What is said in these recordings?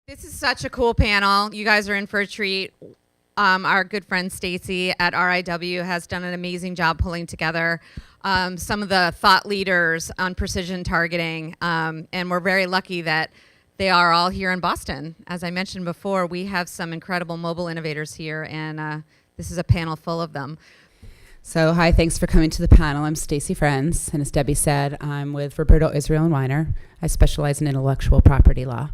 This is such a cool panel. You guys are in for a treat. Our good friend Stacy at RIW has done an amazing job pulling together some of the thought leaders on precision targeting, and we're very lucky that they are all here in Boston. As I mentioned before, we have some incredible mobile innovators here, and this is a panel full of them. So hi, thanks for coming to the panel. I'm Stacy Friends, and as Debbie said, I'm with Roberto Israel and Weiner. I specialize in intellectual property law.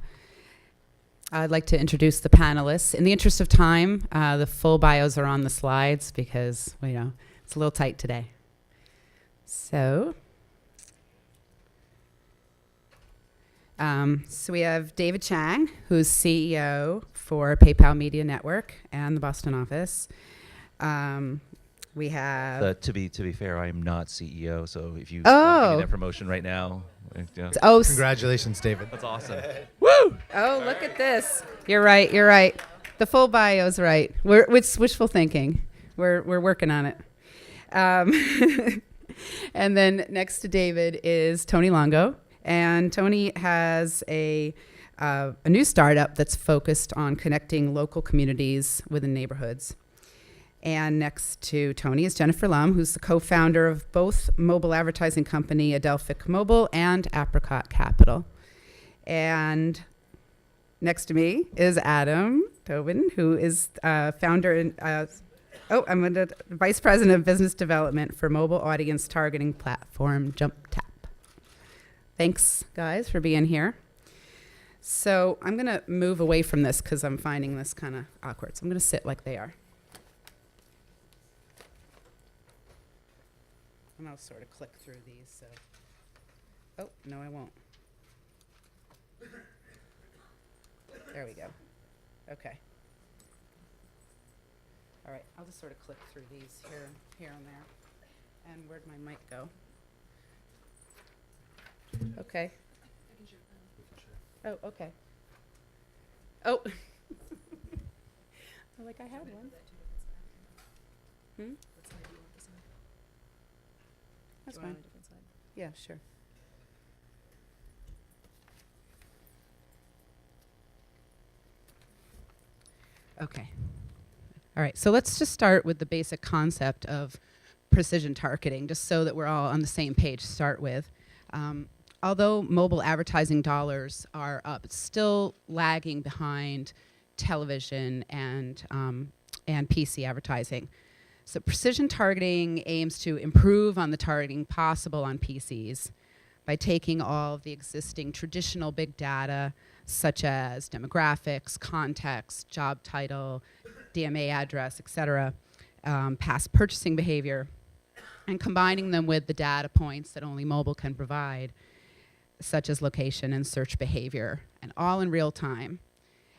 I'd like to introduce the panelists. In the interest of time, the full bios are on the slides because, it's a little tight today. So we have David Chang, who's CEO for PayPal Media Network and the Boston office. We have... To be fair, I am not CEO, so if you want to give me that promotion right now... Congratulations, David. That's awesome. Woo! Oh, look at this. You're right. The full bio's right. It's wishful thinking. We're working on it. And then next to David is Tony Longo. And Tony has a new startup that's focused on connecting local communities within neighborhoods. And next to Tony is Jennifer Lum, who's the co-founder of both mobile advertising company Adelphic Mobile and Apricot Capital. And next to me is Adam Tobin, who is founder and I'm the vice president of business development for mobile audience targeting platform JumpTap. Thanks, guys, for being here. So I'm going to move away from this because I'm finding this kind of awkward. So I'm going to sit like they are. And I'll sort of click through these, so. Oh, no, I won't. There we go. Okay. All right, I'll just sort of click through these here and there. And where'd my mic go? Okay. Oh, okay. Oh. Like I had one. That's fine. Yeah, sure. Okay. All right, so let's just start with the basic concept of precision targeting, just so that we're all on the same page to start with. Although mobile advertising dollars are up, it's still lagging behind television and PC advertising. So precision targeting aims to improve on the targeting possible on PCs by taking all of the existing traditional big data, such as demographics, context, job title, DMA address, et cetera, past purchasing behavior, and combining them with the data points that only mobile can provide, such as location and search behavior, and all in real time.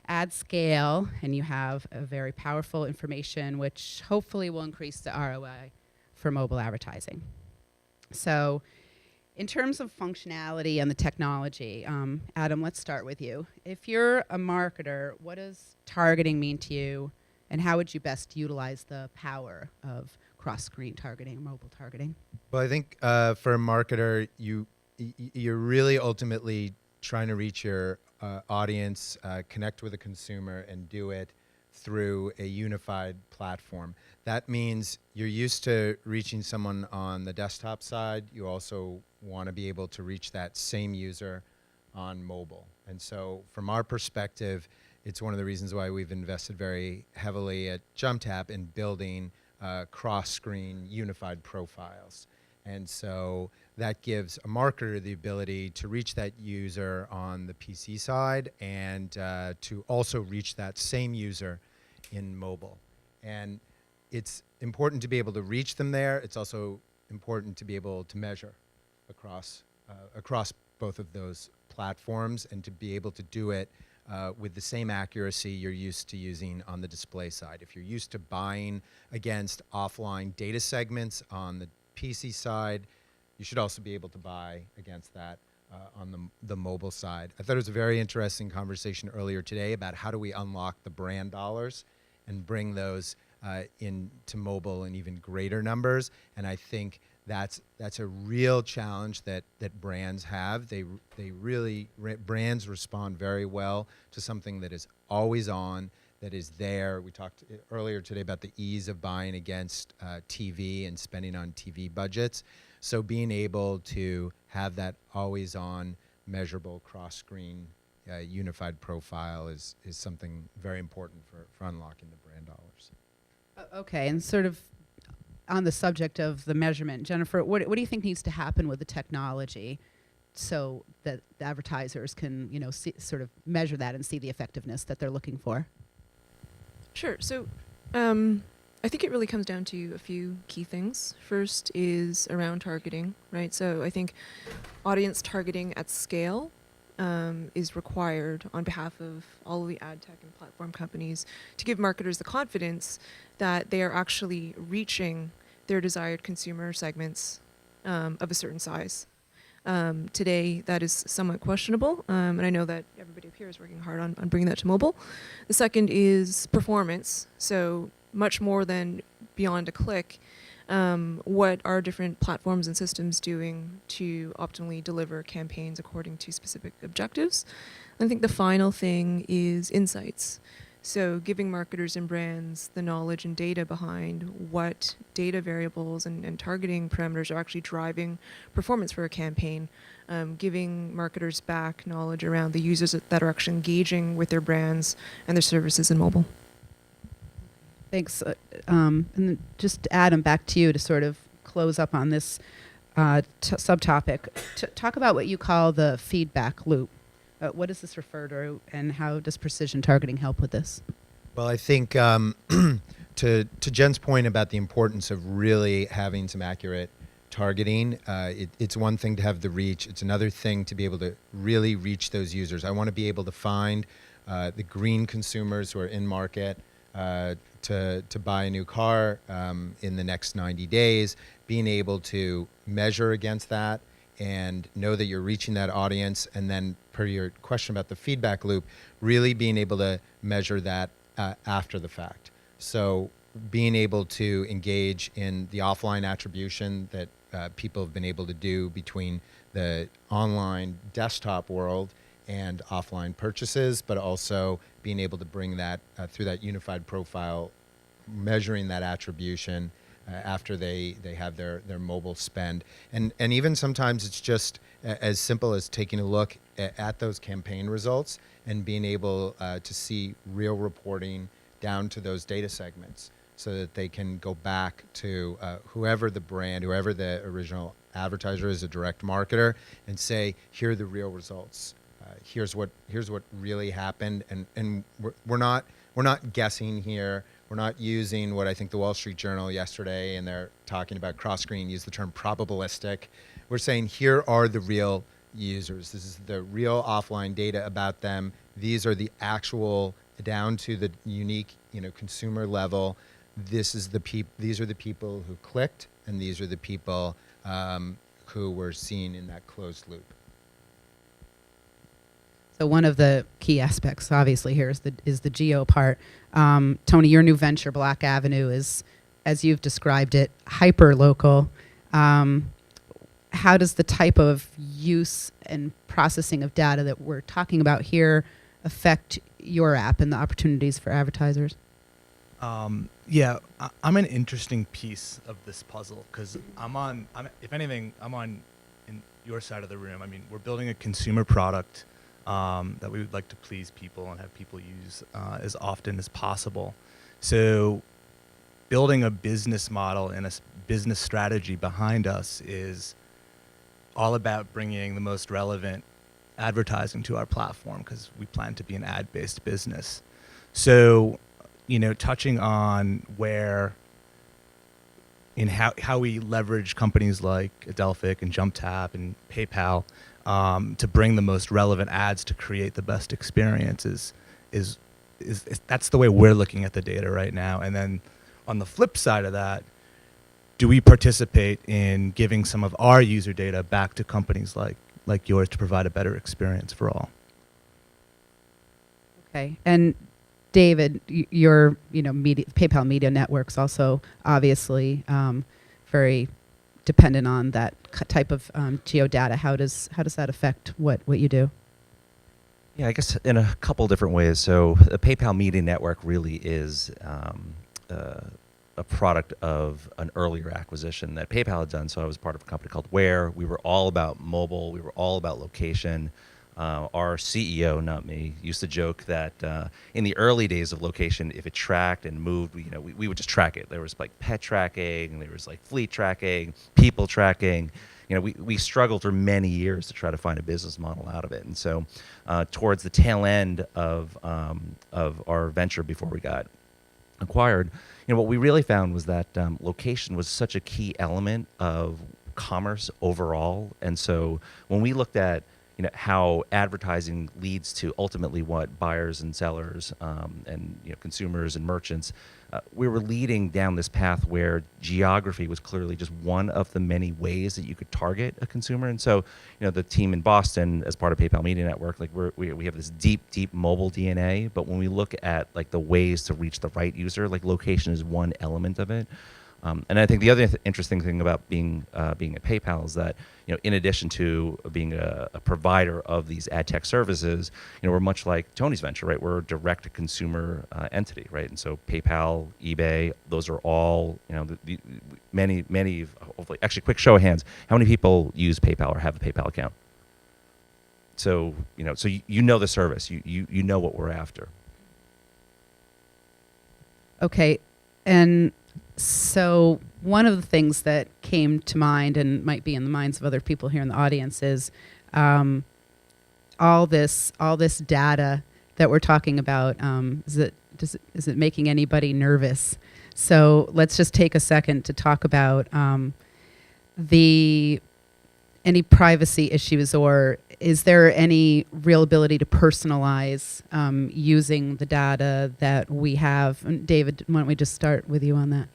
Add scale, and you have a very powerful information which hopefully will increase the ROI for mobile advertising. So in terms of functionality and the technology, Adam, let's start with you. If you're a marketer, what does targeting mean to you, and how would you best utilize the power of cross-screen targeting, mobile targeting? Well, I think for a marketer, you're really ultimately trying to reach your audience, connect with a consumer, and do it through a unified platform. That means you're used to reaching someone on the desktop side. You also want to be able to reach that same user on mobile. And so from our perspective, it's one of the reasons why we've invested very heavily at JumpTap in building cross-screen unified profiles. And so that gives a marketer the ability to reach that user on the PC side and to also reach that same user in mobile. And it's important to be able to reach them there. It's also important to be able to measure across both of those platforms and to be able to do it with the same accuracy you're used to using on the display side. If you're used to buying against offline data segments on the PC side, you should also be able to buy against that on the mobile side. I thought it was a very interesting conversation earlier today about how do we unlock the brand dollars and bring those into mobile in even greater numbers. And I think that's a real challenge that brands have. They really brands respond very well to something that is always on, that is there. We talked earlier today about the ease of buying against TV and spending on TV budgets. So being able to have that always on, measurable, cross-screen, unified profile is something very important for unlocking the brand dollars. Okay, and sort of on the subject of the measurement, Jennifer, what do you think needs to happen with the technology so that the advertisers can, sort of measure that and see the effectiveness that they're looking for? Sure. So I think it really comes down to a few key things. First is around targeting, right? So I think audience targeting at scale is required on behalf of all of the ad tech and platform companies to give marketers the confidence that they are actually reaching their desired consumer segments of a certain size. Today, that is somewhat questionable, and I know that everybody up here is working hard on bringing that to mobile. The second is performance. So much more than beyond a click, what are different platforms and systems doing to optimally deliver campaigns according to specific objectives? I think the final thing is insights. So giving marketers and brands the knowledge and data behind what data variables and targeting parameters are actually driving performance for a campaign, giving marketers back knowledge around the users that are actually engaging with their brands and their services in mobile. Thanks. And then just Adam, back to you to sort of close up on this subtopic. Talk about what you call the feedback loop. What does this refer to, and how does precision targeting help with this? Well, I think to Jen's point about the importance of really having some accurate targeting, it's one thing to have the reach. It's another thing to be able to really reach those users. I want to be able to find the green consumers who are in market to buy a new car in the next 90 days, being able to measure against that and know that you're reaching that audience, and then per your question about the feedback loop, really being able to measure that after the fact. So being able to engage in the offline attribution that people have been able to do between the online desktop world and offline purchases, but also being able to bring that through that unified profile, measuring that attribution after they have their mobile spend. And even sometimes it's just as simple as taking a look at those campaign results and being able to see real reporting down to those data segments so that they can go back to whoever the brand, whoever the original advertiser is, a direct marketer, and say, here are the real results. Here's what really happened, and we're not guessing here. We're not using what I think the Wall Street Journal yesterday, and they're talking about cross-screen, use the term probabilistic. We're saying here are the real users. This is the real offline data about them. These are the actual, down to the unique, consumer level. These are the people who clicked, and these are the people who were seen in that closed loop. So one of the key aspects, obviously, here is the geo part. Tony, your new venture, Black Avenue, is, as you've described it, hyper local. How does the type of use and processing of data that we're talking about here affect your app and the opportunities for advertisers? I'm an interesting piece of this puzzle because if anything, I'm on in your side of the room. I mean, we're building a consumer product that we would like to please people and have people use as often as possible. So building a business model and a business strategy behind us is all about bringing the most relevant advertising to our platform because we plan to be an ad-based business. So, touching on where in how we leverage companies like Adelphic and JumpTap and PayPal to bring the most relevant ads to create the best experiences is that's the way we're looking at the data right now. And then on the flip side of that, do we participate in giving some of our user data back to companies like yours to provide a better experience for all? Okay, and David, PayPal Media Network's also obviously very dependent on that type of geodata. How does that affect what you do? Yeah, I guess in a couple different ways. So the PayPal Media Network really is a product of an earlier acquisition that PayPal had done. So I was part of a company called Where. We were all about mobile. We were all about location. Our CEO, not me, used to joke that in the early days of location, if it tracked and moved, we would just track it. There was like pet tracking, there was like fleet tracking, people tracking. We struggled for many years to try to find a business model out of it. And so towards the tail end of our venture before we got acquired, what we really found was that location was such a key element of commerce overall. And so when we looked at how advertising leads to ultimately what buyers and sellers and consumers and merchants, we were leading down this path where geography was clearly just one of the many ways that you could target a consumer. And so, the team in Boston, as part of PayPal Media Network, like we have this deep mobile DNA. But when we look at like the ways to reach the right user, like location is one element of it. And I think the other interesting thing about being at PayPal is that in addition to being a provider of these ad tech services, we're much like Tony's venture, right? We're a direct-to-consumer entity, right? And so PayPal, eBay, those are all many. Hopefully, actually, quick show of hands: how many people use PayPal or have a PayPal account? So so you know the service, you know what we're after. Okay, and so one of the things that came to mind and might be in the minds of other people here in the audience is all this data that we're talking about. Is it making anybody nervous? So let's just take a second to talk about any privacy issues, or is there any real ability to personalize using the data that we have? And David, why don't we just start with you on that?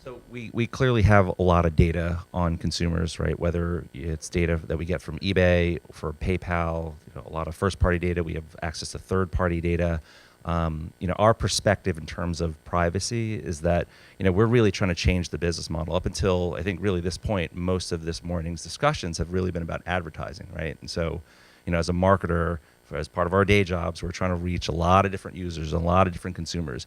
So we clearly have a lot of data on consumers, right? Whether it's data that we get from eBay, for PayPal, a lot of first-party data. We have access to third-party data. Our perspective in terms of privacy is that we're really trying to change the business model. Up until I think really this point, most of this morning's discussions have really been about advertising, right? And so, as a marketer, as part of our day jobs, we're trying to reach a lot of different users, a lot of different consumers.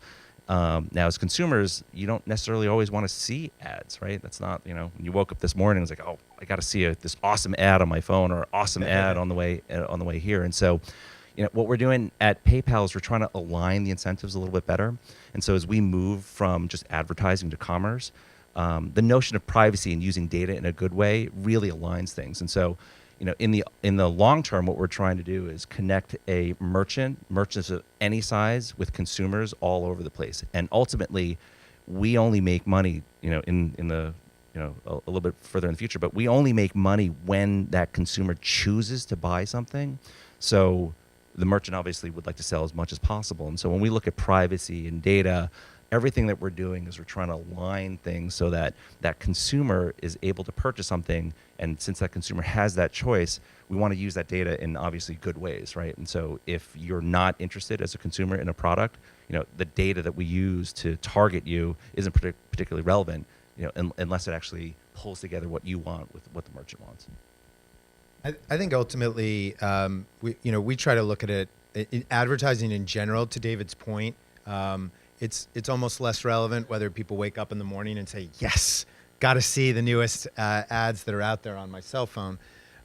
Now, as consumers, you don't necessarily always want to see ads, right? That's not, when you woke up this morning, it's like, oh, I got to see this awesome ad on my phone or awesome ad on the way here. And so, what we're doing at PayPal is we're trying to align the incentives a little bit better. And so as we move from just advertising to commerce, the notion of privacy and using data in a good way really aligns things. And so, in the long term, what we're trying to do is connect a merchants of any size with consumers all over the place. And ultimately, we only make money, in the a little bit further in the future, but we only make money when that consumer chooses to buy something. So the merchant obviously would like to sell as much as possible. And so when we look at privacy and data, everything that we're doing is we're trying to align things so that that consumer is able to purchase something. And since that consumer has that choice, we want to use that data in obviously good ways, right? And so if you're not interested as a consumer in a product, the data that we use to target you isn't particularly relevant, unless it actually pulls together what you want with what the merchant wants. I think ultimately, we try to look at it in advertising in general. To David's point, it's almost less relevant whether people wake up in the morning and say, "Yes, got to see the newest ads that are out there on my cell phone,"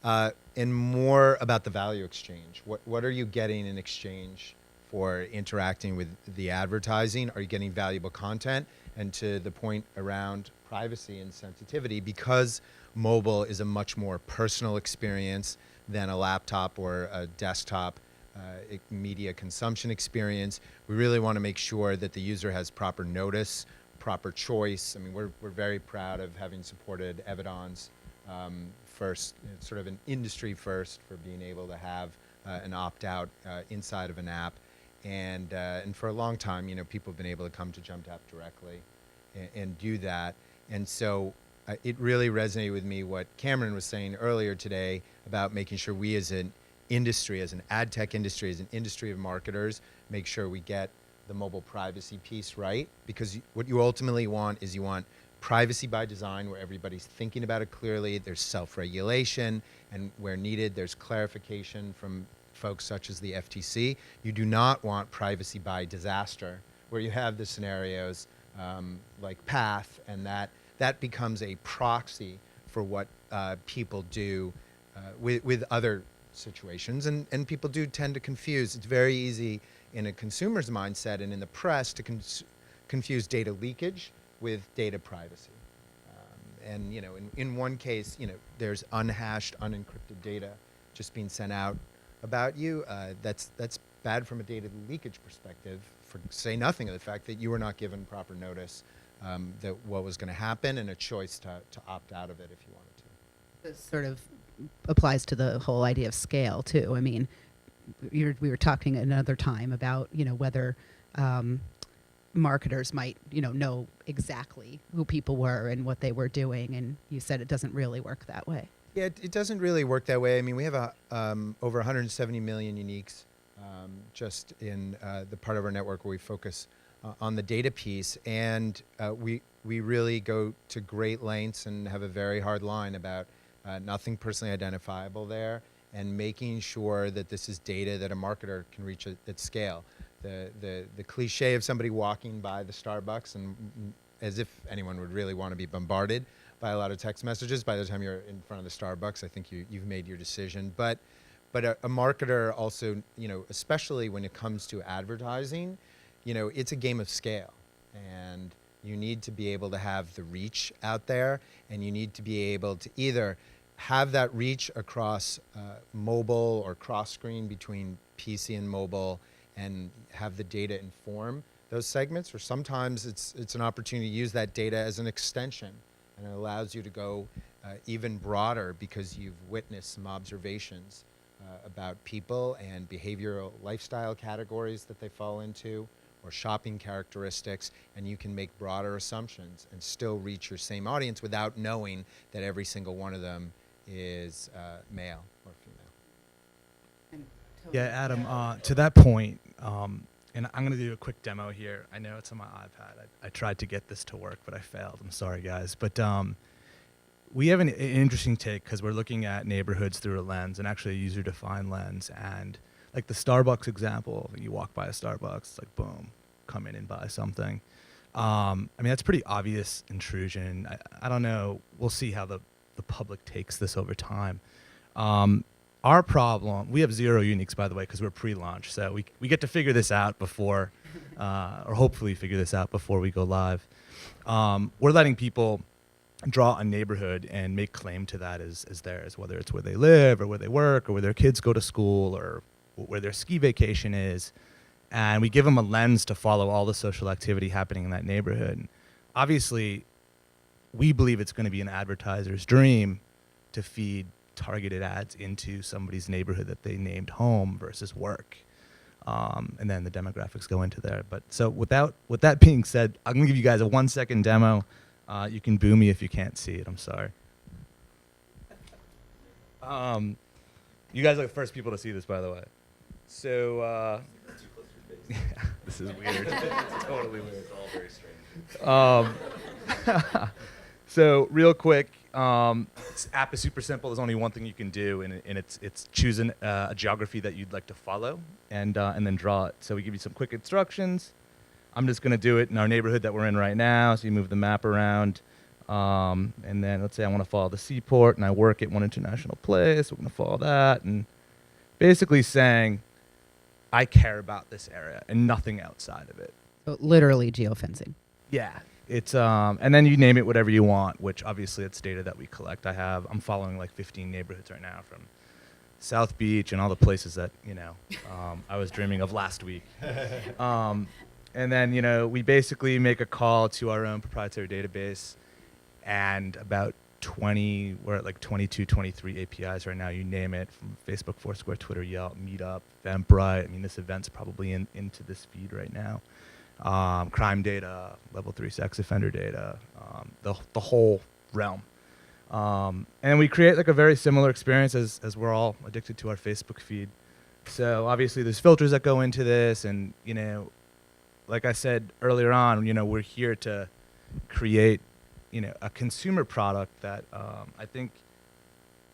and more about the value exchange. What are you getting in exchange for interacting with the advertising? Are you getting valuable content? And to the point around privacy and sensitivity, because mobile is a much more personal experience than a laptop or a desktop media consumption experience. We really want to make sure that the user has proper notice, proper choice. I mean, we're very proud of having supported Evidon's first, sort of an industry first for being able to have an opt-out inside of an app. And for a long time, people have been able to come to JumpTap directly and do that. And so it really resonated with me what Cameron was saying earlier today about making sure we as an industry, as an ad tech industry, as an industry of marketers, make sure we get the mobile privacy piece right. Because what you ultimately want is you want privacy by design, where everybody's thinking about it clearly. There's self-regulation, and where needed, there's clarification from folks such as the FTC. You do not want privacy by disaster, where you have the scenarios like Path, and that becomes a proxy for what people do with other situations, and people do tend to confuse. It's very easy in a consumer's mindset and in the press to confuse data leakage with data privacy. And in one case, there's unhashed, unencrypted data just being sent out about you. That's bad from a data leakage perspective, for say nothing of the fact that you were not given proper notice that what was going to happen, and a choice to opt out of it if you wanted to. This sort of applies to the whole idea of scale too. I mean, we were talking another time about whether marketers might know exactly who people were and what they were doing, and you said it doesn't really work that way. Yeah, it doesn't really work that way. I mean, we have over 170 million uniques just in the part of our network where we focus on the data piece, and we really go to great lengths and have a very hard line about nothing personally identifiable there, and making sure that this is data that a marketer can reach at scale. The cliche of somebody walking by the Starbucks, and as if anyone would really want to be bombarded by a lot of text messages. By the time you're in front of the Starbucks, I think you've made your decision. But a marketer also, especially when it comes to advertising, it's a game of scale, and you need to be able to have the reach out there, and you need to be able to either have that reach across mobile or cross-screen between PC and mobile, and have the data inform those segments, or sometimes it's an opportunity to use that data as an extension, and it allows you to go even broader because you've witnessed some observations about people and behavioral lifestyle categories that they fall into, or shopping characteristics, and you can make broader assumptions and still reach your same audience without knowing that every single one of them is male or female. Yeah, Adam, to that point, and I'm going to do a quick demo here. I know it's on my iPad. I tried to get this to work, but I failed. I'm sorry, guys. But we have an interesting take because we're looking at neighborhoods through a lens, and actually a user-defined lens. And like the Starbucks example, you walk by a Starbucks, it's like, boom, come in and buy something. I mean, that's pretty obvious intrusion. I don't know. We'll see how the public takes this over time. Our problem, we have 0 uniques, by the way, because we're pre-launch. So we get to figure this out before, or hopefully figure this out before we go live. We're letting people draw a neighborhood and make claim to that as theirs, whether it's where they live or where they work or where their kids go to school or where their ski vacation is. And we give them a lens to follow all the social activity happening in that neighborhood. And obviously, we believe it's going to be an advertiser's dream to feed targeted ads into somebody's neighborhood that they named home versus work. And then the demographics go into there. But so with that being said, I'm going to give you guys a 1-second demo. You can boo me if you can't see it. I'm sorry. You guys are the first people to see this, by the way. So yeah, this is weird. It's totally weird. It's all very strange. So real quick, this app is super simple. There's only one thing you can do, and it's choosing a geography that you'd like to follow, and then draw it. So we give you some quick instructions. I'm just going to do it in our neighborhood that we're in right now. So you move the map around, and then let's say I want to follow the seaport, and I work at one international place. We're going to follow that, and basically saying, I care about this area and nothing outside of it. So literally geofencing. Yeah. It's and then you name it whatever you want, which obviously it's data that we collect. I'm following like 15 neighborhoods right now, from South Beach and all the places that I was dreaming of last week. And then we basically make a call to our own proprietary database, and about 20, we're at like 22, 23 APIs right now. You name it, from Facebook, Foursquare, Twitter, Yelp, Meetup, Eventbrite. I mean, this event's probably into this feed right now. Crime data, level 3 sex offender data, the whole realm. And we create like a very similar experience as we're all addicted to our Facebook feed. So obviously there's filters that go into this, and like I said earlier on, we're here to create a consumer product that I think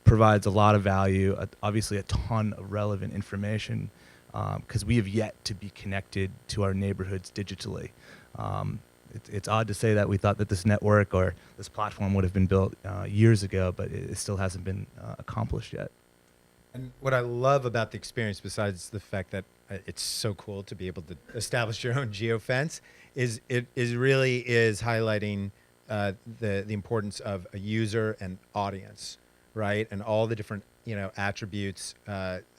provides a lot of value, obviously a ton of relevant information, because we have yet to be connected to our neighborhoods digitally. It's odd to say that we thought that this network or this platform would have been built years ago, but it still hasn't been accomplished yet. And what I love about the experience, besides the fact that it's so cool to be able to establish your own geofence, is it really is highlighting the importance of a user and audience, right? And all the different attributes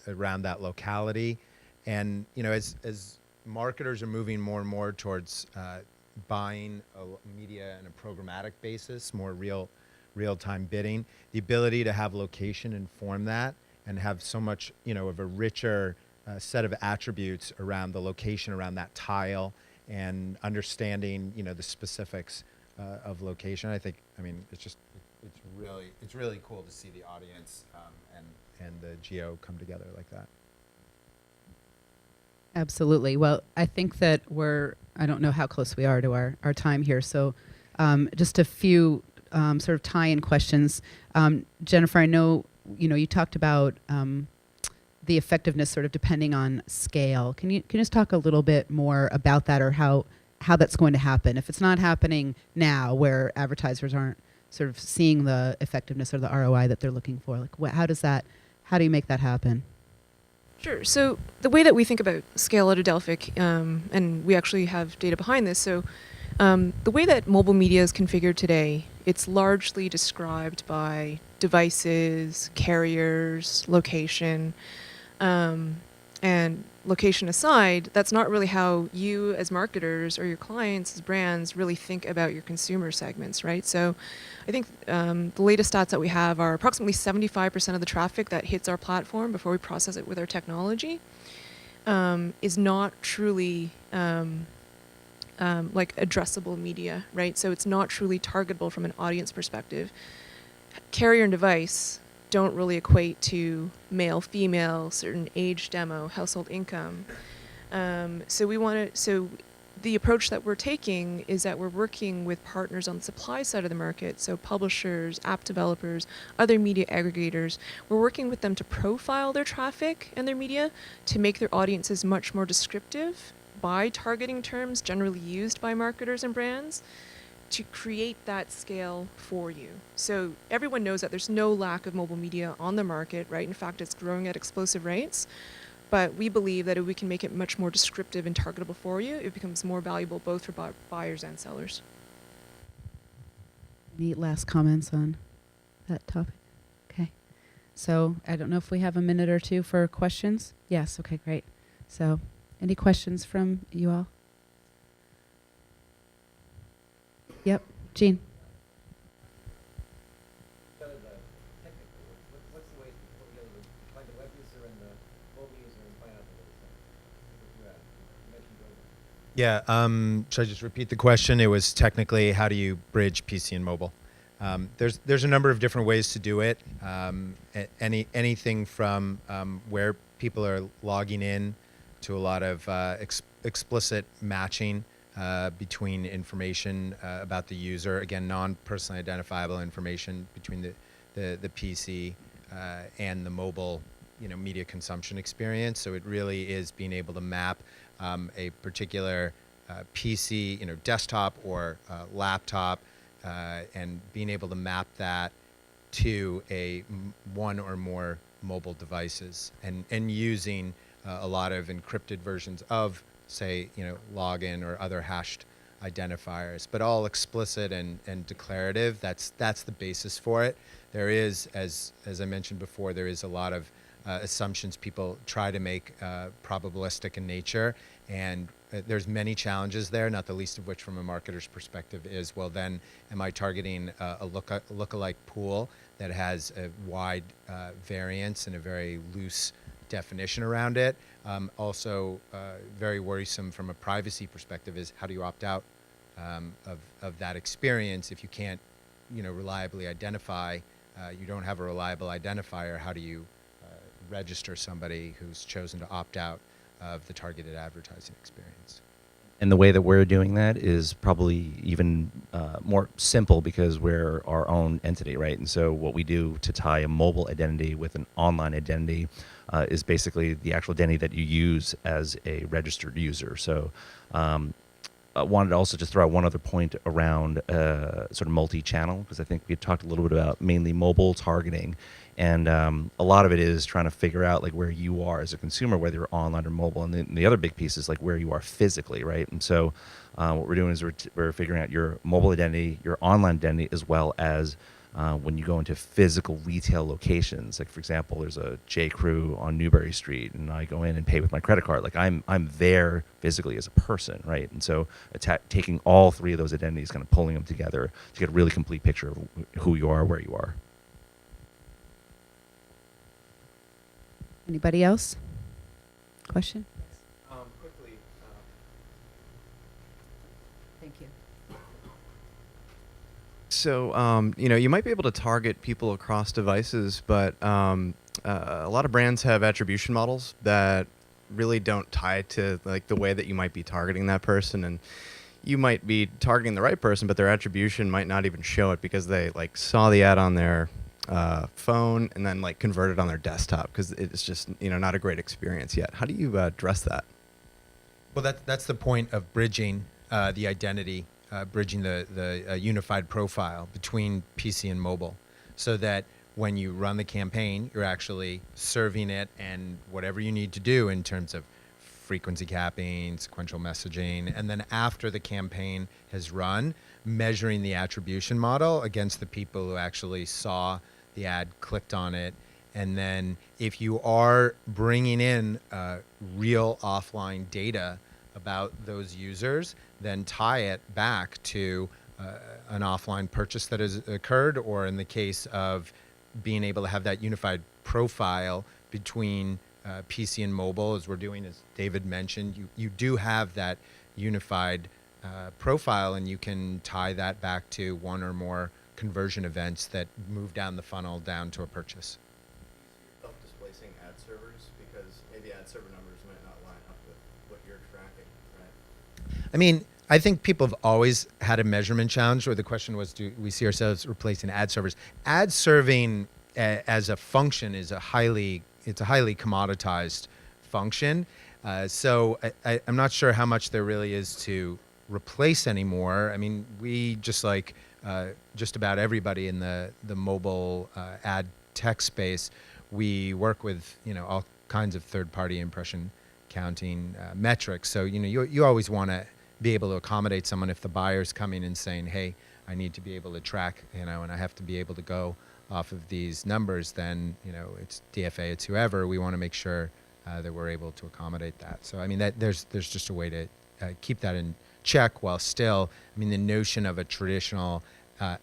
around that locality. And as marketers are moving more and more towards buying media on a programmatic basis, more real-time bidding, the ability to have location inform that and have so much of a richer set of attributes around the location, around that tile, and understanding the specifics of location. I mean it's really cool to see the audience and the geo come together like that. Absolutely. Well, I think that I don't know how close we are to our time here, so just a few sort of tie-in questions. Jennifer, I know you talked about the effectiveness sort of depending on scale. Can you just talk a little bit more about that, or how that's going to happen? If it's not happening now, where advertisers aren't sort of seeing the effectiveness or the ROI that they're looking for, like how do you make that happen? Sure. So the way that we think about scale at Adelphic, and we actually have data behind this, so the way that mobile media is configured today, it's largely described by devices, carriers, location, and location aside, that's not really how you as marketers or your clients as brands really think about your consumer segments, right? So I think the latest stats that we have are approximately 75% of the traffic that hits our platform before we process it with our technology is not truly like addressable media, right? So it's not truly targetable from an audience perspective. Carrier and device don't really equate to male, female, certain age demo, household income. So the approach that we're taking is that we're working with partners on the supply side of the market, so publishers, app developers, other media aggregators. We're working with them to profile their traffic and their media to make their audiences much more descriptive by targeting terms generally used by marketers and brands, to create that scale for you. So everyone knows that there's no lack of mobile media on the market, right? In fact, it's growing at explosive rates. But we believe that if we can make it much more descriptive and targetable for you, it becomes more valuable both for buyers and sellers. Any last comments on that topic? Okay. So I don't know if we have a minute or two for questions. Yes, okay, great. So any questions from you all? Yep, Jean. What's the way to put together find the web user and the mobile user and find out the data? Yeah, should I just repeat the question? It was technically, how do you bridge PC and mobile? There's a number of different ways to do it. Anything from where people are logging in to a lot of explicit matching between information about the user, again, non-personally identifiable information between the PC and the mobile, media consumption experience. So it really is being able to map a particular PC, desktop or laptop, and being able to map that to one or more mobile devices, and using a lot of encrypted versions of, say, login or other hashed identifiers, but all explicit and declarative. That's the basis for it. There is, as I mentioned before, there is a lot of assumptions people try to make probabilistic in nature, and there's many challenges there, not the least of which from a marketer's perspective is, well, then am I targeting a lookalike pool that has a wide variance and a very loose definition around it? Also, very worrisome from a privacy perspective is, how do you opt out of that experience if you can't, reliably identify? You don't have a reliable identifier. How do you register somebody who's chosen to opt out of the targeted advertising experience? And the way that we're doing that is probably even more simple because we're our own entity, right? And so what we do to tie a mobile identity with an online identity is basically the actual identity that you use as a registered user. So I wanted to also just throw out one other point around sort of multi-channel, because I think we talked a little bit about mainly mobile targeting, and a lot of it is trying to figure out like where you are as a consumer, whether you're online or mobile, and then the other big piece is like where you are physically, right? And so what we're doing is we're figuring out your mobile identity, your online identity, as well as when you go into physical retail locations. Like, for example, there's a J. Crew on Newbury Street, and I go in and pay with my credit card. Like, I'm there physically as a person, right? And so taking all three of those identities, kind of pulling them together to get a really complete picture of who you are, where you are. Anybody else? Question? Quickly, Thank you. So, you might be able to target people across devices, but a lot of brands have attribution models that really don't tie to like the way that you might be targeting that person, and you might be targeting the right person, but their attribution might not even show it because they like saw the ad on their phone and then like converted on their desktop because it's just not a great experience yet. How do you address that? Well, that's the point of bridging the identity, bridging the unified profile between PC and mobile, so that when you run the campaign, you're actually serving it and whatever you need to do in terms of frequency capping, sequential messaging, and then after the campaign has run, measuring the attribution model against the people who actually saw the ad, clicked on it. And then if you are bringing in real offline data about those users, then tie it back to an offline purchase that has occurred, or in the case of being able to have that unified profile between PC and mobile, as we're doing, as David mentioned, you do have that unified profile, and you can tie that back to one or more conversion events that move down the funnel down to a purchase. Self-displacing ad servers, because maybe ad server numbers might not line up with what you're tracking, right? I mean, I think people have always had a measurement challenge, where the question was, do we see ourselves replacing ad servers? Ad serving as a function is a highly commoditized function. So I'm not sure how much there really is to replace anymore. I mean, we just like just about everybody in the mobile ad tech space, we work with all kinds of third-party impression counting metrics. So you always want to be able to accommodate someone if the buyer's coming and saying, hey, I need to be able to track, and I have to be able to go off of these numbers, then it's DFA, it's whoever. We want to make sure that we're able to accommodate that. So I mean, that there's just a way to keep that in check, while still, I mean, the notion of a traditional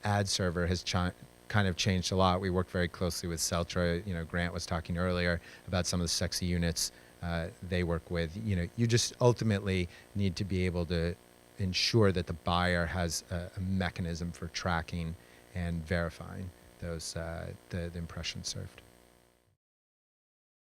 ad server has kind of changed a lot. We work very closely with Celtra. Grant was talking earlier about some of the sexy units they work with. You just ultimately need to be able to ensure that the buyer has a mechanism for tracking and verifying those the impressions served.